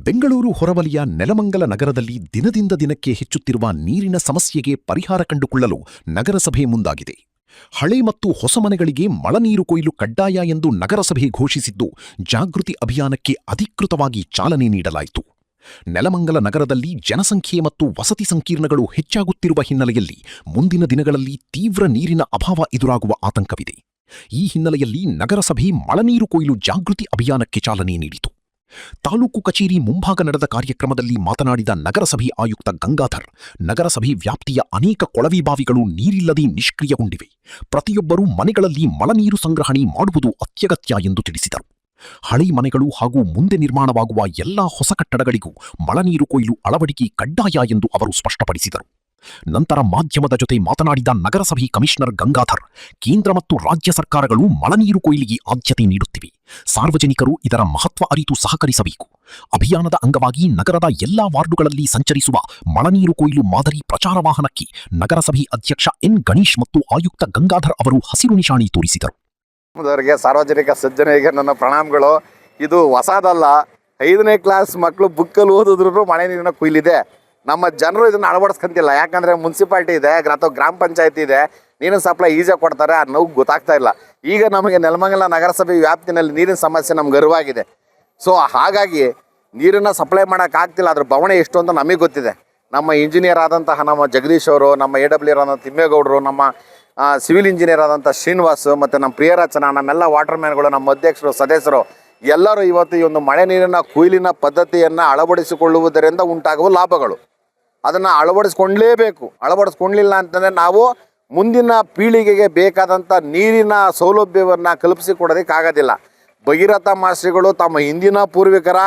ಬೆಂಗಳೂರು ಹೊರವಲಯ ನೆಲಮಂಗಲ ನಗರದಲ್ಲಿ ದಿನದಿಂದ ದಿನಕ್ಕೆ ಹೆಚ್ಚುತ್ತಿರುವ ನೀರಿನ ಸಮಸ್ಯೆಗೆ ಪರಿಹಾರ ಕಂಡುಕೊಳ್ಳಲು ನಗರಸಭೆ ಮುಂದಾಗಿದೆ. ಹಳೆ ಮತ್ತು ಹೊಸ ಮನೆಗಳಿಗೆ ಮಳನೀರು ಕೊಯ್ಲು ಕಡ್ಡಾಯ ಎಂದು ನಗರಸಭೆ ಘೋಷಿಸಿದ್ದು, ಜಾಗೃತಿ ಅಭಿಯಾನಕ್ಕೆ ಅಧಿಕೃತವಾಗಿ ಚಾಲನೆ ನೀಡಲಾಯಿತು. ನೆಲಮಂಗಲ ನಗರದಲ್ಲಿ ಜನಸಂಖ್ಯೆ ಮತ್ತು ವಸತಿ ಸಂಕೀರ್ಣಗಳು ಹೆಚ್ಚಾಗುತ್ತಿರುವ ಹಿನ್ನೆಲೆಯಲ್ಲಿ ಮುಂದಿನ ದಿನಗಳಲ್ಲಿ ತೀವ್ರ ನೀರಿನ ಅಭಾವ ಎದುರಾಗುವ ಆತಂಕವಿದೆ. ಈ ಹಿನ್ನೆಲೆಯಲ್ಲಿ ನಗರಸಭೆ ಮಳನೀರು ಕೊಯ್ಲು ಜಾಗೃತಿ ಅಭಿಯಾನಕ್ಕೆ ಚಾಲನೆ ನೀಡಿತು. ತಾಲೂಕು ಕಚೇರಿ ಮುಂಭಾಗ ನಡೆದ ಕಾರ್ಯಕ್ರಮದಲ್ಲಿ ಮಾತನಾಡಿದ ನಗರಸಭೆ ಆಯುಕ್ತ ಗಂಗಾಧರ್, ನಗರಸಭೆ ವ್ಯಾಪ್ತಿಯ ಅನೇಕ ಕೊಳವೆ ಬಾವಿಗಳು ನೀರಿಲ್ಲದೆ ನಿಷ್ಕ್ರಿಯಗೊಂಡಿವೆ. ಪ್ರತಿಯೊಬ್ಬರೂ ಮನೆಗಳಲ್ಲಿ ಮಳನೀರು ಸಂಗ್ರಹಣೆ ಮಾಡುವುದು ಅತ್ಯಗತ್ಯ ಎಂದು ತಿಳಿಸಿದರು. ಹಳೆ ಮನೆಗಳು ಹಾಗೂ ಮುಂದೆ ನಿರ್ಮಾಣವಾಗುವ ಎಲ್ಲಾ ಹೊಸ ಕಟ್ಟಡಗಳಿಗೂ ಮಳನೀರು ಕೊಯ್ಲು ಅಳವಡಿಕೆ ಕಡ್ಡಾಯ ಎಂದು ಅವರು ಸ್ಪಷ್ಟಪಡಿಸಿದರು. ನಂತರ ಮಾಧ್ಯಮದ ಜೊತೆ ಮಾತನಾಡಿದ ನಗರಸಭೆ ಕಮಿಷನರ್ ಗಂಗಾಧರ್, ಕೇಂದ್ರ ಮತ್ತು ರಾಜ್ಯ ಸರ್ಕಾರಗಳು ಮಳನೀರು ಕೊಯ್ಲಿಗೆ ಆದ್ಯತೆ ನೀಡುತ್ತಿವೆ. ಸಾರ್ವಜನಿಕರು ಇದರ ಮಹತ್ವ ಅರಿತು ಸಹಕರಿಸಬೇಕು. ಅಭಿಯಾನದ ಅಂಗವಾಗಿ ನಗರದ ಎಲ್ಲಾ ವಾರ್ಡುಗಳಲ್ಲಿ ಸಂಚರಿಸುವ ಮಳನೀರು ಕೊಯ್ಲು ಮಾದರಿ ಪ್ರಚಾರ ವಾಹನಕ್ಕೆ ನಗರಸಭೆ ಅಧ್ಯಕ್ಷ ಎನ್ ಗಣೇಶ್ ಮತ್ತು ಆಯುಕ್ತ ಗಂಗಾಧರ್ ಅವರು ಹಸಿರು ನಿಶಾನೆ ತೋರಿಸಿದರು. ಸಾರ್ವಜನಿಕ ಸಜ್ಜನಿಗೆ ನನ್ನ ಪ್ರಣಾಮಗಳು. ಇದು ಹೊಸದಲ್ಲ. 5ನೇ ಕ್ಲಾಸ್ ಮಕ್ಕಳು ಬುಕ್ಕಲ್ಲಿ ಓದಿದ್ರು ಮಳೆ ನೀರಿನ ಕೊಯ್ಲಿದೆ. ನಮ್ಮ ಜನರು ಇದನ್ನು ಅಳವಡಿಸ್ಕೊಂತಿಲ್ಲ. ಯಾಕಂದರೆ ಮುನ್ಸಿಪಾಲ್ಟಿ ಇದೆ ಅಥವಾ ಗ್ರಾಮ ಪಂಚಾಯತಿ ಇದೆ, ನೀರಿನ ಸಪ್ಲೈ ಈಸಿಯಾಗಿ ಕೊಡ್ತಾರೆ. ಆ ನೋವು ಗೊತ್ತಾಗ್ತಾ ಇಲ್ಲ. ಈಗ ನಮಗೆ ನೆಲಮಂಗಲ ನಗರಸಭೆ ವ್ಯಾಪ್ತಿನಲ್ಲಿ ನೀರಿನ ಸಮಸ್ಯೆ ನಮ್ಗೆ ಅರಿವಾಗಿದೆ. ಸೊ ಹಾಗಾಗಿ ನೀರನ್ನು ಸಪ್ಲೈ ಮಾಡೋಕ್ಕಾಗ್ತಿಲ್ಲ. ಅದ್ರ ಬವಣೆ ಎಷ್ಟು ಅಂತ ನಮಗೆ ಗೊತ್ತಿದೆ. ನಮ್ಮ ಇಂಜಿನಿಯರ್ ಆದಂತಹ ನಮ್ಮ ಜಗದೀಶ್ ಅವರು, ನಮ್ಮ AWR ಆದಂಥ ತಿಮ್ಮೇಗೌಡರು, ನಮ್ಮ ಸಿವಿಲ್ ಇಂಜಿನಿಯರ್ ಆದಂಥ ಶ್ರೀನಿವಾಸ್ ಮತ್ತು ನಮ್ಮ ಪ್ರಿಯರಚನಾ, ನಮ್ಮೆಲ್ಲ ವಾಟರ್ ಮ್ಯಾನ್ಗಳು, ನಮ್ಮ ಅಧ್ಯಕ್ಷರು, ಸದಸ್ಯರು ಎಲ್ಲರೂ ಇವತ್ತು ಈ ಒಂದು ಮಳೆ ನೀರಿನ ಕೊಯ್ಲಿನ ಪದ್ಧತಿಯನ್ನು ಅಳವಡಿಸಿಕೊಳ್ಳುವುದರಿಂದ ಉಂಟಾಗುವ ಲಾಭಗಳು, ಅದನ್ನು ಅಳವಡಿಸ್ಕೊಳ್ಳಲೇಬೇಕು. ಅಳವಡಿಸ್ಕೊಳ್ಳಲಿಲ್ಲ ಅಂತಂದರೆ ನಾವು ಮುಂದಿನ ಪೀಳಿಗೆಗೆ ಬೇಕಾದಂಥ ನೀರಿನ ಸೌಲಭ್ಯವನ್ನು ಕಲ್ಪಿಸಿಕೊಡೋದಕ್ಕಾಗೋದಿಲ್ಲ. ಭಗೀರಥ ಮಾಸ್ತ್ರಿಗಳು ತಮ್ಮ ಹಿಂದಿನ ಪೂರ್ವಿಕರ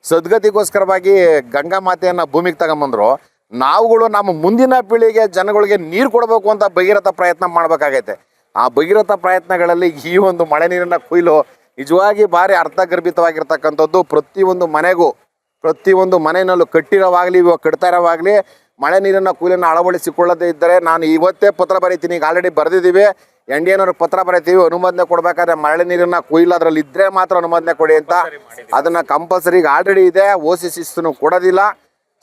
ಸದ್ಗತಿಗೋಸ್ಕರವಾಗಿ ಗಂಗಾ ಮಾತೆಯನ್ನು ಭೂಮಿಗೆ ತಗೊಂಬಂದರು. ನಾವುಗಳು ನಮ್ಮ ಮುಂದಿನ ಪೀಳಿಗೆ ಜನಗಳಿಗೆ ನೀರು ಕೊಡಬೇಕು ಅಂತ ಭಗೀರಥ ಪ್ರಯತ್ನ ಮಾಡಬೇಕಾಗೈತೆ. ಆ ಭಗೀರಥ ಪ್ರಯತ್ನಗಳಲ್ಲಿ ಈ ಒಂದು ಮಳೆ ನೀರಿನ ಕೊಯ್ಲು ನಿಜವಾಗಿ ಭಾರಿ ಅರ್ಥಗರ್ಭಿತವಾಗಿರ್ತಕ್ಕಂಥದ್ದು. ಪ್ರತಿಯೊಂದು ಮನೆಗೂ, ಪ್ರತಿಯೊಂದು ಮನೆಯಲ್ಲೂ ಕಟ್ಟಿರೋವಾಗಲಿ ಇವಾಗ ಕಟ್ತಾ ಇರೋವಾಗಲಿ ಮಳೆ ನೀರಿನ ಕೊಯ್ಲನ್ನು ಅಳವಡಿಸಿಕೊಳ್ಳದೇ ಇದ್ದರೆ ನಾನು ಇವತ್ತೇ ಪತ್ರ ಬರೀತೀನಿ. ಈಗ ಆಲ್ರೆಡಿ ಬರೆದಿದ್ದೀವಿ. NDA ಪತ್ರ ಬರೀತೀವಿ. ಅನುಮೋದನೆ ಕೊಡಬೇಕಾದ್ರೆ ಮಳೆ ನೀರಿನ ಕೊಯ್ಲು ಅದರಲ್ಲಿ ಇದ್ದರೆ ಮಾತ್ರ ಅನುಮೋದನೆ ಕೊಡಿ ಅಂತ. ಅದನ್ನು ಕಂಪಲ್ಸರಿ ಈಗ ಆಲ್ರೆಡಿ ಇದೆ. OC ಕೊಡೋದಿಲ್ಲ.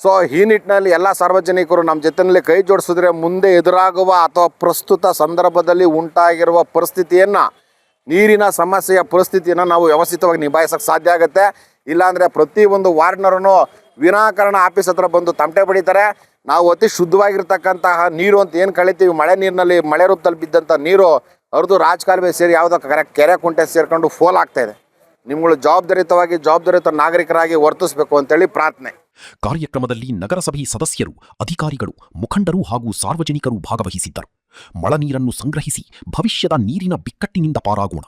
ಸೊ ಈ ನಿಟ್ಟಿನಲ್ಲಿ ಎಲ್ಲ ಸಾರ್ವಜನಿಕರು ನಮ್ಮ ಜೊತೆಯಲ್ಲಿ ಕೈ ಜೋಡಿಸಿದ್ರೆ ಮುಂದೆ ಎದುರಾಗುವ ಅಥವಾ ಪ್ರಸ್ತುತ ಸಂದರ್ಭದಲ್ಲಿ ಉಂಟಾಗಿರುವ ಪರಿಸ್ಥಿತಿಯನ್ನು, ನೀರಿನ ಸಮಸ್ಯೆಯ ಪರಿಸ್ಥಿತಿಯನ್ನು ನಾವು ವ್ಯವಸ್ಥಿತವಾಗಿ ನಿಭಾಯಿಸೋಕ್ಕೆ ಸಾಧ್ಯ ಆಗುತ್ತೆ. ಇಲ್ಲಾಂದರೆ ಪ್ರತಿಯೊಂದು ವಾರ್ಡ್ನರೂ ವಿನಾಕಾರಣ ಆಫೀಸ್ ಹತ್ರ ಬಂದು ತಮಟೆ ಬಡಿತಾರೆ. ನಾವು ಅತಿ ಶುದ್ಧವಾಗಿರ್ತಕ್ಕಂತಹ ನೀರು ಅಂತ ಏನು ಕಳಿತೀವಿ, ಮಳೆ ನೀರಿನಲ್ಲಿ ಮಳೆ ರೂಪದಲ್ಲಿ ಬಿದ್ದಂಥ ನೀರು ಹರಿದು ರಾಜಕಾಲುವೆ ಸೇರಿ ಯಾವುದೋ ಕೆರೆ ಕುಂಟೆ ಸೇರ್ಕೊಂಡು ಫೋಲ್ ಆಗ್ತಾಯಿದೆ. ನಿಮ್ಗಳು ಜವಾಬ್ದಾರಿಯುತ ನಾಗರಿಕರಾಗಿ ವರ್ತಿಸಬೇಕು ಅಂತೇಳಿ ಪ್ರಾರ್ಥನೆ. ಕಾರ್ಯಕ್ರಮದಲ್ಲಿ ನಗರಸಭೆ ಸದಸ್ಯರು, ಅಧಿಕಾರಿಗಳು, ಮುಖಂಡರು ಹಾಗೂ ಸಾರ್ವಜನಿಕರು ಭಾಗವಹಿಸಿದ್ದರು. ಮಳನೀರನ್ನು ಸಂಗ್ರಹಿಸಿ ಭವಿಷ್ಯದ ನೀರಿನ ಬಿಕ್ಕಟ್ಟಿನಿಂದ ಪಾರಾಗೋಣ.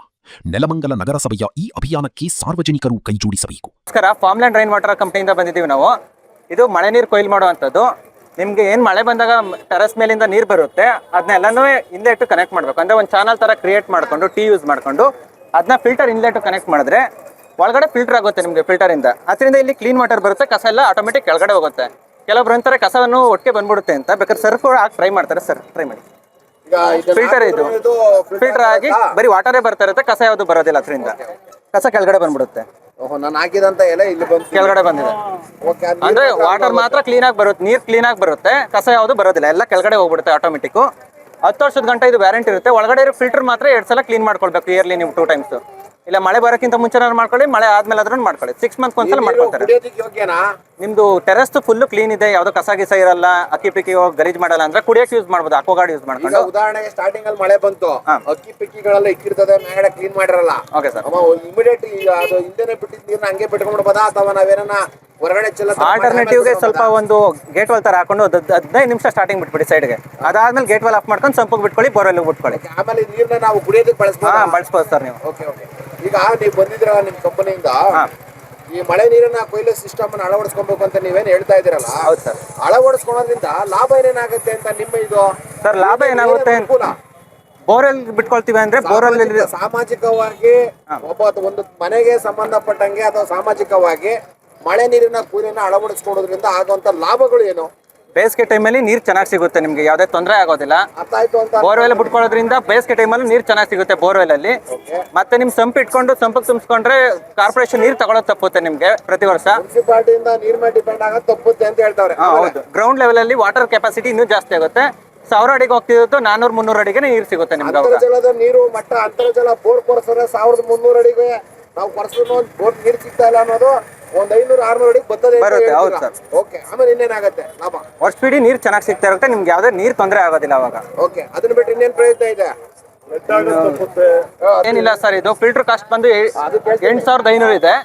ನೆಲಮಂಗಲ ನಗರಸಭೆಯ ಈ ಅಭಿಯಾನಕ್ಕೆ ಸಾರ್ವಜನಿಕರು ಕೈಜೋಡಿಸಬೇಕು. ನಮಸ್ಕಾರ. ಫಾರ್ಮ್ಲ್ಯಾಂಡ್ ರೈನ್ ವಾಟರ್ ಕಂಪನಿಯಿಂದ ಬಂದಿದ್ದೀವಿ ನಾವು. ಇದು ಮಳೆ ನೀರು ಕೊಯ್ಲು ಮಾಡುವಂಥದ್ದು. ನಿಮಗೆ ಏನು ಮಳೆ ಬಂದಾಗ ಟೆರಸ್ ಮೇಲಿಂದ ನೀರು ಬರುತ್ತೆ, ಅದನ್ನೆಲ್ಲನೂ ಇನ್ಲೆಟ್ ಕನೆಕ್ಟ್ ಮಾಡಬೇಕು. ಅಂದರೆ ಒಂದು ಚಾನಲ್ ಥರ ಕ್ರಿಯೇಟ್ ಮಾಡಿಕೊಂಡು ಯೂಸ್ ಮಾಡಿಕೊಂಡು ಅದನ್ನ ಫಿಲ್ಟರ್ ಇನ್ಲೆಟ್ ಕನೆಕ್ಟ್ ಮಾಡಿದ್ರೆ ಒಳಗಡೆ ಫಿಲ್ಟರ್ ಆಗುತ್ತೆ. ನಿಮಗೆ ಫಿಲ್ಟರಿಂದ ಅದರಿಂದ ಇಲ್ಲಿ ಕ್ಲೀನ್ ವಾಟರ್ ಬರುತ್ತೆ. ಕಸ ಎಲ್ಲ ಆಟೋಮೆಟಿಕ್ ಕೆಳಗಡೆ ಹೋಗುತ್ತೆ. ಕೆಲವೊಬ್ರು ಅಂತಾರೆ ಕಸವನ್ನು ಒಟ್ಟಿಗೆ ಬಂದ್ಬಿಡುತ್ತೆ ಅಂತ. ಬೇಕಾದ್ರೆ ಸರ್ಫ್ ಹಾಕಿ ಟ್ರೈ ಮಾಡ್ತಾರೆ. ಸರ್ ಟ್ರೈ ಮಾಡಿ. ಫಿಲ್ಟರ್ ಇದು ಫಿಲ್ಟರ್ ಆಗಿ ಬರೀ ವಾಟರೇ ಬರ್ತಾ ಇರುತ್ತೆ, ಕಸ ಯಾವುದು ಬರೋದಿಲ್ಲ. ಅದರಿಂದ ಕಸ ಕೆಳಗಡೆ ಬಂದ್ಬಿಡುತ್ತೆ. ನಾನು ಹಾಕಿದಂತ ಎಲೆ ಇಲ್ಲಿ ಕೆಳಗಡೆ ಬಂದಿದೆ. ಅಂದ್ರೆ ವಾಟರ್ ಮಾತ್ರ ಕ್ಲೀನ್ ಆಗಿ ಬರುತ್ತೆ, ನೀರು ಕ್ಲೀನ್ ಆಗಿ ಬರುತ್ತೆ, ಕಸ ಯಾವುದು ಬರೋದಿಲ್ಲ, ಎಲ್ಲ ಕೆಳಗಡೆ ಹೋಗ್ಬಿಡುತ್ತೆ ಆಟೋಮೆಟಿಕ್. 10 ವರ್ಷದ ಗಂಟೆ ಇದು ವ್ಯಾರಂಟಿ ಇರುತ್ತೆ. ಒಳಗಡೆ ಇರೋ ಫಿಲ್ಟರ್ ಮಾತ್ರ 2 ಸಲ ಕ್ಲೀನ್ ಮಾಡ್ಕೊಳ್ಬೇಕು ಇಯರ್ಲಿ. ನೀವು 2 ಟೈಮ್ಸ್. ಇಲ್ಲ ಮಳೆ ಬರೋಕ್ಕಿಂತ ಮುಂಚೆ ಮಾಡ್ಕೊಳ್ಳಿ, ಮಳೆ ಆದ್ಮೇಲೆ ಆದ್ರೂ ಮಾಡ್ಕೊಳ್ಳಿ. 6 ಮಂತ್ಸ್ ಒಂದ್ಸಲ ಮಾಡ್ಕೊಳ್ತಾರೆ. ನಿಮ್ದು ಟೆರೆಸ್ ಫುಲ್ ಕ್ಲೀನ್ ಇದೆ, ಯಾವ್ದೋ ಕಸ ಗಿಸ ಇರಲ್ಲ, ಅಕ್ಕಿ ಪಿಕ್ಕಿ ಹೋಗಿ ಗಲೀಜ್ ಮಾಡಲ್ಲ ಅಂದ್ರೆ ಕುಡಿಯಕ್ಕೆ ಯೂಸ್ ಮಾಡ್ಬೋದು. ಅಕ್ವಾಗಾರ್ಡ್ ಯೂಸ್ ಮಾಡ್ಕೊಂಡು. ಉದಾಹರಣೆಗೆ ಸ್ಟಾರ್ಟಿಂಗ್ ಅಲ್ಲಿ ಮಳೆ ಬಂತು, ಅಕ್ಕಿ ಪಿಕ್ಕಿಗಳೆಲ್ಲ ಇಕ್ಕಿರ್ತದೆ, ಮೇಗಡೆ ಕ್ಲೀನ್ ಮಾಡಿರಲ್ಲ. Okay sir. ಇಮಿಡಿಯೇಟ್ ಅದು ಹಿಂದೆನೆ ಬಿಟ್ಟಿದ್ ನೀರ್ನ ಹಂಗೆ ಬಿಟ್ಕೊಂಡ್ಬಿಡ್ಬೋದಾ ಅಥವಾ ನಾವೇನ ಹೊರಗಡೆ ಚೆಲ್ಲ? ಆಲ್ಟರ್ನೇಟಿವ್ಗೆ ಸ್ವಲ್ಪ ಒಂದು ಗೇಟ್ ವಾಲ್ ತರ ಹಾಕೊಂಡು 15 ನಿಮಿಷ ಸ್ಟಾರ್ಟಿಂಗ್ ಬಿಟ್ಬಿಡಿ ಸೈಡ್ಗೆ. ಅದಾದ್ಮೇಲೆ ಗೇಟ್ ವಾಲ್ ಆಫ್ ಮಾಡ್ಕೊಂಡು ಸಂಪಕ್ಕೆ ಬಿಟ್ಕೊಳ್ಳಿ, ಬೋರ್ವೆಲ್ ಬಿಟ್ಕೊಳ್ಳಿ. ಆಮೇಲೆ ನೀರ್ನ ನಾವು ಕುಡಿಯೋದಕ್ಕೆ ಬಳಸ್ಬೋದು ಸರ್ ನೀವು. Okay okay. ಈಗ ನೀವು ಬಂದಿದ್ರ ನಿಮ್ ಕಂಪನಿಯಿಂದ ಈ ಮಳೆ ನೀರಿನ ಕೊಯ್ಲು ಸಿಸ್ಟಮ್ ಅನ್ನು ಅಳವಡಿಸ್ಕೊಬೇಕು ಅಂತ ನೀವೇನು ಹೇಳ್ತಾ ಇದ್ದೀರಲ್ಲ? ಹೌದು ಸರ್. ಅಳವಡಿಸ್ಕೊಳ್ಳೋದ್ರಿಂದ ಲಾಭ ಏನೇನಾಗುತ್ತೆ ಅಂತ ನಿಮ್ಮ ಇದು? ಸರ್ ಲಾಭ ಏನಾಗುತ್ತೆ? ಬೋರ್ವೆಲ್ ಬಿಟ್ಕೊಳ್ತೀವಿ ಅಂದ್ರೆ ಬೋರ್ವೆಲ್ ಸಾಮಾಜಿಕವಾಗಿ ಒಂದು ಮನೆಗೆ ಸಂಬಂಧಪಟ್ಟಂಗೆ ಅಥವಾ ಸಾಮಾಜಿಕವಾಗಿ ಮಳೆ ನೀರಿನ ಕೊಯ್ಲನ್ನ ಅಳವಡಿಸ್ಕೊಳ್ಳೋದ್ರಿಂದ ಆಗುವಂತ ಲಾಭಗಳು ಏನು? ಬೇಸಿಗೆ ಟೈಮಲ್ಲಿ ನೀರು ಚೆನ್ನಾಗಿ ಸಿಗುತ್ತೆ ನಿಮಗೆ, ಯಾವುದೇ ತೊಂದರೆ ಆಗೋದಿಲ್ಲ. ಅರ್ಥ ಆಯ್ತು ಅಂತ ಬೋರ್ವೆಲ್ ಬಿಟ್ಕೊಳ್ಳೋದ್ರಿಂದ ಬೇಸಿಗೆ ಟೈಮಲ್ಲಿ ನೀರು ಚೆನ್ನಾಗಿ ಸಿಗುತ್ತೆ ಬೋರ್ವೆಲ್ ಅಲ್ಲಿ. ಮತ್ತೆ ನಿಮ್ ಸಂಪ್ ಇಟ್ಕೊಂಡು ಸಂಪಕ್ಕೆ ತುಂಬಿಸ್ಕೊಂಡ್ರೆ ಕಾರ್ಪೊರೇಷನ್ ನೀರು ತಗೊಳ್ಳೋದು ತಪ್ಪುತ್ತೆ ನಿಮ್ಗೆ ಪ್ರತಿ ವರ್ಷ. ಮುನ್ಸಿಪಾಲಿಟಿಯಿಂದ ನೀರ್ ಮೇಲೆ ಡಿಪೆಂಡ್ ಆಗೋದು ತಪ್ಪುತ್ತೆ ಅಂತ ಹೇಳ್ತಾವ್ರೆ. ಹೌದು, ಗ್ರೌಂಡ್ ಲೆವೆಲ್ ಅಲ್ಲಿ ವಾಟರ್ ಕೆಪಾಸಿಟಿ ಇನ್ನೂ ಜಾಸ್ತಿ ಆಗುತ್ತೆ. 1000 ಅಡಿಗೆ ಹೋಗ್ತಿದ್ದು 400-300 ಅಡಿಗೆ ನೀರು ಸಿಗುತ್ತೆ ನಿಮ್ಗೆ ಅವಾಗ. ಅಂತರ್ಜಲದ ನೀರು ಮಟ್ಟ ಅಂತರ್ಜಲ ಬೋರ್ ಕೊರ್ಸಿದ್ರೆ 1300 ಅಡಿಗೆ ನಾವು ಕೊರ್ಸಿದ್ರು ಬೋರ್ ನೀರು ಸಿಗ್ತಾ ಇಲ್ಲ ಅನ್ನೋದು ಒಂದ್ 500-600 ಅಡಿಗೆ ಬರ್ತದೆ. ಹೌದು ಸರ್. ಓಕೆ, ಆಮೇಲೆ ಇನ್ನೇನಾಗತ್ತೆ ಲಾಭ? ವರ್ಷವಿಡೀ ನೀರು ಚೆನ್ನಾಗಿ ಸಿಗ್ತಾ ಇರುತ್ತೆ ನಿಮ್ಗೆ, ಯಾವುದೇ ನೀರು ತೊಂದರೆ ಆಗೋದಿಲ್ಲ ಅವಾಗ. ಓಕೆ, ಅದನ್ನ ಬಿಟ್ಟು ಇನ್ನೇನ್ ಪ್ರಯತ್ನ ಇದೆ? ಏನಿಲ್ಲ ಸರ್, ಇದು ಫಿಲ್ಟರ್ ಕಾಸ್ಟ್ ಬಂದು 8500 ಇದೆ.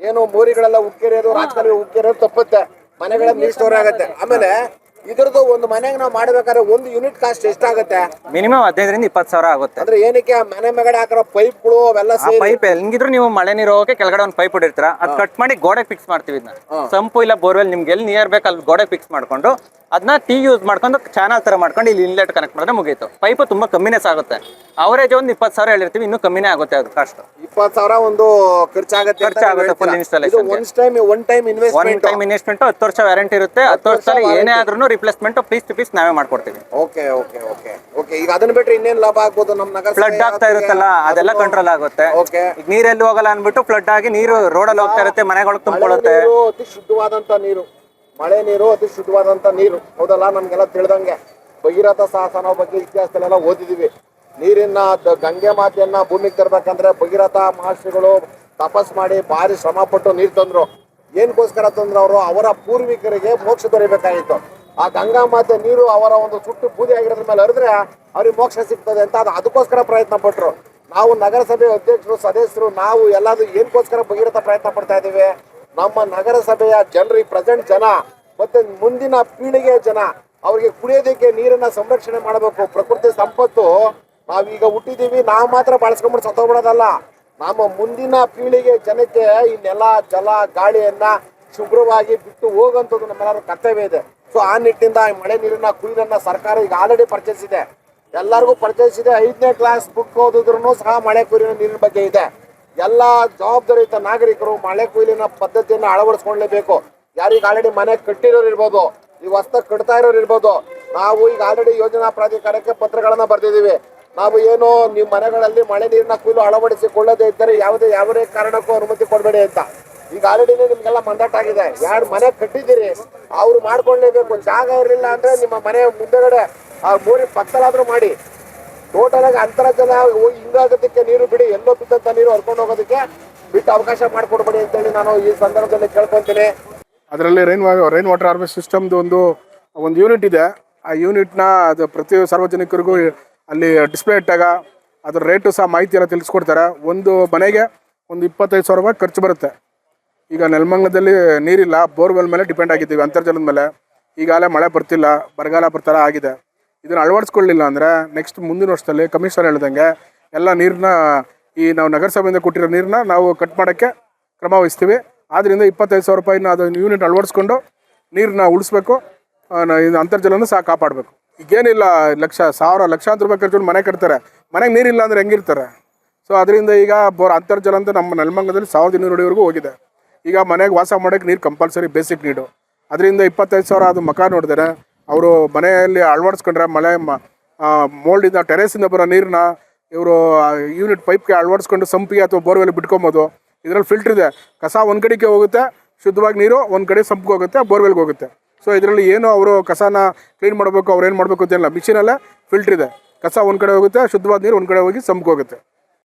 ಏನು ಮೋರಿಗಳೆಲ್ಲ ಉಕ್ಕಿರೋದು, ರಾಜಕಾಲುವೆ ಉಕ್ಕಿರೋದು ತಪ್ಪುತ್ತೆ, ಮನೆಗಳ ನೀರು ಸ್ಟೋರ್ ಆಗುತ್ತೆ. ಆಮೇಲೆ ಇದ್ರದ್ದು ಒಂದು ಮನೆಗೆ ನಾವು ಮಾಡಬೇಕಾದ್ರೆ ಒಂದು ಯೂನಿಟ್ ಕಾಸ್ಟ್ ಎಷ್ಟಾಗುತ್ತೆ? ಮಿನಿಮಮ್ 15,000-20,000 ಆಗುತ್ತೆ. ಅಂದ್ರೆ ಏನಕ್ಕೆ ಮನೆ ಮಗಡೆ ಹಾಕಿರೋ ಪೈಪ್ಗಳು ಅವೆಲ್ಲ ಪೈಪ್ ಹೆಂಗಿದ್ರು ನೀವು ಮಳೆ ನೀರು ಹೋಗಕ್ಕೆ ಕೆಳಗಡೆ ಒಂದು ಪೈಪ್ ಹೊಡಿರ್ತೀರ, ಅದ್ ಕಟ್ ಮಾಡಿ ಗೋಡೆ ಫಿಕ್ಸ್ ಮಾಡ್ತೀವಿ. ಇದನ್ನ ಸಂಪು ಇಲ್ಲ ಬೋರ್ವೆಲ್ ನಿಮ್ಗೆ ಎಲ್ಲಿ ನಿಯರ್ ಬೇಕು ಅಲ್ಲಿ ಗೋಡೆ ಫಿಕ್ಸ್ ಮಾಡ್ಕೊಂಡು ಅದನ್ನ ಟೀ ಯೂಸ್ ಮಾಡ್ಕೊಂಡು ಚಾನಲ್ ತರ ಮಾಡ್ಕೊಂಡು ಇಲ್ಲಿ ಇನ್ಲೆಟ್ ಕನೆಕ್ಟ್ ಮಾಡಿದ್ರೆ ಮುಗೀತು. ಪೈಪ್ ತುಂಬಾ ಕಮ್ಮಿನೇ ಸಾಗುತ್ತೆ, ಅವರೇಜ್ ಒಂದು 20,000 ಹೇಳಿರ್ತೀವಿ, ಇನ್ನೂ ಕಮ್ಮಿನೇ ಆಗುತ್ತೆ ಅದು ಕಾಸ್ಟ್. 20,000 ಒಂದು ಖರ್ಚಾಗುತ್ತೆ full installation. One time investment 10 ವರ್ಷ ವ್ಯಾರಂಟಿ ಇರುತ್ತೆ. 10 ವರ್ಷದಲ್ಲಿ ಏನೇ ಆದ್ರೂ ರಿಪ್ಲೇಸ್ಮೆಂಟ್ ಪೀಸ್ ಟು ಪೀಸ್ ನಾವೇ ಮಾಡ್ಕೊಡ್ತೀವಿ. Okay okay okay okay. ಈಗ ಅದನ್ನ ಬಿಟ್ಟರೆ ಇನ್ನೇನ್ ಲಾಭ ಆಗ್ಬೋದು ನಮ್ಮ ನಗರ? ಫ್ಲಡ್ ಆಗ್ತಾ ಇರುತ್ತಲ್ಲ, ಅದೆಲ್ಲ ಕಂಟ್ರೋಲ್ ಆಗುತ್ತೆ. ಓಕೆ, ಈಗ ನೀರೆಲ್ಲಿ ಹೋಗಲ್ಲ ಅನ್ಬಿಟ್ಟು ಫ್ಲಡ್ ಆಗಿ ನೀರು ರೋಡಲ್ಲಿ ಹೋಗ್ತಾ ಇರುತ್ತೆ, ಮನೆಗಳಿಗೆ ತುಂಬಿಕೊಳ್ಳುತ್ತೆ. ಅತಿ ಶುದ್ಧವಾದಂತ ನೀರು, ಮಳೆ ನೀರು ಅತಿ ಶುದ್ಧವಾದಂತ ನೀರು, ಹೌದಲ್ಲ? ನಮ್ಗೆಲ್ಲ ತಿಳಿದಂಗೆ ಭಗೀರಥ ಸಾಹಸನ ಬಗ್ಗೆ ಇತಿಹಾಸದಲ್ಲೆಲ್ಲ ಓದಿದೀವಿ. ನೀರಿನ ಗಂಗೆ ಮಾತೆಯನ್ನ ಭೂಮಿಗೆ ತರ್ಬೇಕಂದ್ರೆ ಭಗೀರಥ ಮಹರ್ಷಿಗಳು ತಪಸ್ ಮಾಡಿ ಭಾರಿ ಶ್ರಮ ಪಟ್ಟು ನೀರು ತಂದ್ರು. ಏನ್ಗೋಸ್ಕರ ತಂದ್ರು? ಅವರು ಅವರ ಪೂರ್ವಿಕರಿಗೆ ಮೋಕ್ಷ ದೊರೆಯಬೇಕಾಗಿತ್ತು. ಆ ಗಂಗಾ ಮಾತೆ ನೀರು ಅವರ ಒಂದು ಸುಟ್ಟು ಬೂದಿ ಆಗಿರೋದ್ರ ಮೇಲೆ ಹರಿದ್ರೆ ಅವ್ರಿಗೆ ಮೋಕ್ಷ ಸಿಗ್ತದೆ ಅಂತ ಅದಕ್ಕೋಸ್ಕರ ಪ್ರಯತ್ನ ಪಟ್ರು. ನಾವು ನಗರಸಭೆ ಅಧ್ಯಕ್ಷರು, ಸದಸ್ಯರು, ನಾವು ಎಲ್ಲಾದ್ರೂ ಏನಕ್ಕೋಸ್ಕರ ಭಗೀರಥ ಪ್ರಯತ್ನ ಪಡ್ತಾ ಇದೀವಿ? ನಮ್ಮ ನಗರಸಭೆಯ ಜನರು, ಈ ಪ್ರೆಸೆಂಟ್ ಜನ ಮತ್ತೆ ಮುಂದಿನ ಪೀಳಿಗೆಯ ಜನ, ಅವ್ರಿಗೆ ಕುಡಿಯೋದಕ್ಕೆ ನೀರನ್ನ ಸಂರಕ್ಷಣೆ ಮಾಡಬೇಕು. ಪ್ರಕೃತಿ ಸಂಪತ್ತು ನಾವೀಗ ಹುಟ್ಟಿದೀವಿ, ನಾವು ಮಾತ್ರ ಬಳಸ್ಕೊಂಡ್ಬಿಟ್ಟು ಸತ್ತೋಗ್ಬಿಡೋದಲ್ಲ. ನಮ್ಮ ಮುಂದಿನ ಪೀಳಿಗೆ ಜನಕ್ಕೆ ಈ ನೆಲ, ಜಲ, ಗಾಳಿಯನ್ನ ಶುಭ್ರವಾಗಿ ಬಿಟ್ಟು ಹೋಗುವಂಥದ್ದು ನಮ್ಮೆಲ್ಲರ ಕರ್ತವ್ಯ ಇದೆ. ಸೊ ಆ ನಿಟ್ಟಿನಿಂದ ಈ ಮಳೆ ನೀರಿನ ಕುಯ್ಲನ್ನ ಸರ್ಕಾರ ಈಗ ಆಲ್ರೆಡಿ ಪರ್ಚೇಸ್ ಇದೆ, ಎಲ್ಲರಿಗೂ ಪರ್ಚೇಸ್ ಇದೆ. 5ನೇ ಕ್ಲಾಸ್ ಬುಕ್ ಓದಿದ್ರು ಸಹ ಮಳೆ ಕೊಯ್ಲಿನ ನೀರಿನ ಬಗ್ಗೆ ಇದೆ. ಎಲ್ಲ ಜವಾಬ್ದಾರಿಯುತ ನಾಗರಿಕರು ಮಳೆ ಕೊಯ್ಲಿನ ಪದ್ಧತಿಯನ್ನು ಅಳವಡಿಸ್ಕೊಳ್ಳೇಬೇಕು. ಯಾರಿಗೆ ಆಲ್ರೆಡಿ ಮನೆ ಕಟ್ಟಿರೋರು ಇರ್ಬೋದು, ಈ ಹೊಸ್ದಾಗಿ ಕಟ್ತಾ ಇರೋರು ಇರ್ಬೋದು. ನಾವು ಈಗ ಆಲ್ರೆಡಿ ಯೋಜನಾ ಪ್ರಾಧಿಕಾರಕ್ಕೆ ಪತ್ರಗಳನ್ನ ಬರ್ದಿದ್ದೀವಿ. ನಾವು ಏನು ನಿಮ್ಮ ಮನೆಗಳಲ್ಲಿ ಮಳೆ ನೀರಿನ ಕೊಯ್ಲು ಅಳವಡಿಸಿಕೊಳ್ಳದೇ ಇದ್ದರೆ ಯಾವುದೇ ಕಾರಣಕ್ಕೂ ಅನುಮತಿ ಕೊಡಬೇಡಿ ಅಂತ ಈಗ ಆಲ್ರೆಡಿ ನಿಮ್ಗೆಲ್ಲ ಮಂದಾಟ ಆಗಿದೆ. 2 ಮನೆ ಕಟ್ಟಿದ್ದೀರಿ, ಅವ್ರು ಮಾಡ್ಕೊಳ್ಳೇಬೇಕು. ಜಾಗ ಇರಲಿಲ್ಲ ಅಂದ್ರೆ ನಿಮ್ಮ ಮನೆ ಮುಂದೆಗಡೆ ಆ ಮೂರಿ ಪಕ್ಕದಲ್ಲಾದ್ರೂ ಮಾಡಿ. ಟೋಟಲ್ ಆಗಿ ಅಂತರ್ಜಲ ಹಿಂಗಾಗೋದಕ್ಕೆ ನೀರು ಬಿಡಿ, ಎಲ್ಲೋ ಬಿದ್ದಂತ ನೀರು ಹರ್ಕೊಂಡು ಹೋಗೋದಕ್ಕೆ ಬಿಟ್ಟು ಅವಕಾಶ ಮಾಡಿಕೊಡ್ಬೇಡಿ ಅಂತೇಳಿ ನಾನು ಈ ಸಂದರ್ಭದಲ್ಲಿ ಕೇಳ್ಕೊಂತೀನಿ. ಅದರಲ್ಲಿ ರೈನ್ ವಾಟರ್ ಹಾರ್ವೆಸ್ಟ್ ಸಿಸ್ಟಮ್ದು ಒಂದು ಯೂನಿಟ್ ಇದೆ. ಆ ಯೂನಿಟ್ನ ಅದು ಪ್ರತಿ ಸಾರ್ವಜನಿಕರಿಗೂ ಅಲ್ಲಿ ಡಿಸ್ಪ್ಲೇ ಇಟ್ಟಾಗ ಅದ್ರ ರೇಟು ಸಹ ಮಾಹಿತಿ ಎಲ್ಲ ತಿಳಿಸ್ಕೊಡ್ತಾರೆ. ಒಂದು ಮನೆಗೆ ಒಂದು 25,000 ರೂಪಾಯಿ ಖರ್ಚು ಬರುತ್ತೆ. ಈಗ ನೆಲಮಂಗಲದಲ್ಲಿ ನೀರಿಲ್ಲ, ಬೋರ್ವೆಲ್ ಮೇಲೆ ಡಿಪೆಂಡ್ ಆಗಿದ್ದೀವಿ, ಅಂತರ್ಜಲದ ಮೇಲೆ. ಈಗಾಗಲೇ ಮಳೆ ಬರ್ತಿಲ್ಲ, ಬರಗಾಲ ಬರ್ತಾರ ಆಗಿದೆ. ಇದನ್ನು ಅಳವಡಿಸ್ಕೊಳ್ಳಿಲ್ಲ ಅಂದರೆ ನೆಕ್ಸ್ಟ್ ಮುಂದಿನ ವರ್ಷದಲ್ಲಿ ಕಮಿಷನರ್ ಹೇಳ್ದಂಗೆ ಎಲ್ಲ ನೀರನ್ನ ಈ ನಾವು ನಗರಸಭೆಯಿಂದ ಕೊಟ್ಟಿರೋ ನೀರನ್ನ ನಾವು ಕಟ್ ಮಾಡೋಕ್ಕೆ ಕ್ರಮ ವಹಿಸ್ತೀವಿ. ಆದ್ದರಿಂದ 25,000 ರೂಪಾಯಿನ ಅದು ಯೂನಿಟ್ ಅಳವಡಿಸ್ಕೊಂಡು ನೀರನ್ನ ಉಳಿಸ್ಬೇಕು, ಇದು ಅಂತರ್ಜಲನ ಸಹ ಕಾಪಾಡಬೇಕು. ಈಗೇನಿಲ್ಲ ಲಕ್ಷಾಂತರ ರೂಪಾಯಿ ಖರ್ಚು ಮನೆ ಕಟ್ತಾರೆ, ಮನೆಗೆ ನೀರಿಲ್ಲ ಅಂದರೆ ಹೆಂಗಿರ್ತಾರೆ? ಸೊ ಅದರಿಂದ ಈಗ ಅಂತರ್ಜಲ ಅಂತ ನಮ್ಮ ನೆಲಮಂಗಲದಲ್ಲಿ 1200 ಅಡಿವರೆಗೂ ಹೋಗಿದೆ. ಈಗ ಮನೆಗೆ ವಾಸ ಮಾಡೋಕ್ಕೆ ನೀರು ಕಂಪಲ್ಸರಿ ಬೇಸಿಕ್ ನೀಡು. ಅದರಿಂದ 25,000 ಅದು ಮಕ ನೋಡಿದರೆ ಅವರು ಮನೆಯಲ್ಲಿ ಅಳವಡಿಸ್ಕೊಂಡ್ರೆ ಮೋಲ್ಡಿಂದ ಟೆರೇಸಿಂದ ಬರೋ ನೀರನ್ನ ಇವರು ಯೂನಿಟ್ ಪೈಪ್ಗೆ ಅಳವಡಿಸ್ಕೊಂಡು ಸಂಪಿಗೆ ಅಥವಾ ಬೋರ್ವೆಲ್ ಬಿಟ್ಕೊಬೋದು. ಇದರಲ್ಲಿ ಫಿಲ್ಟ್ರ್ ಇದೆ, ಕಸ ಒಂದು ಕಡೆಗೆ ಹೋಗುತ್ತೆ, ಶುದ್ಧವಾಗಿ ನೀರು ಒಂದು ಕಡೆ ಸಂಪಿಗೆ ಹೋಗುತ್ತೆ, ಬೋರ್ವೆಲ್ಗೆ ಹೋಗುತ್ತೆ. ಸೊ ಇದರಲ್ಲಿ ಏನು ಅವರು ಕಸನ ಕ್ಲೀನ್ ಮಾಡಬೇಕು, ಅವ್ರು ಏನು ಮಾಡಬೇಕು ಅಂತಿಲ್ಲ, ಮಿಷಿನಲ್ಲೇ ಫಿಲ್ಟ್ರ್ ಇದೆ. ಕಸ ಒಂದು ಕಡೆ ಹೋಗುತ್ತೆ, ಶುದ್ಧವಾದ ನೀರು ಒಂದು ಕಡೆ ಹೋಗಿ ಸಂಪಿಗೆ ಹೋಗುತ್ತೆ.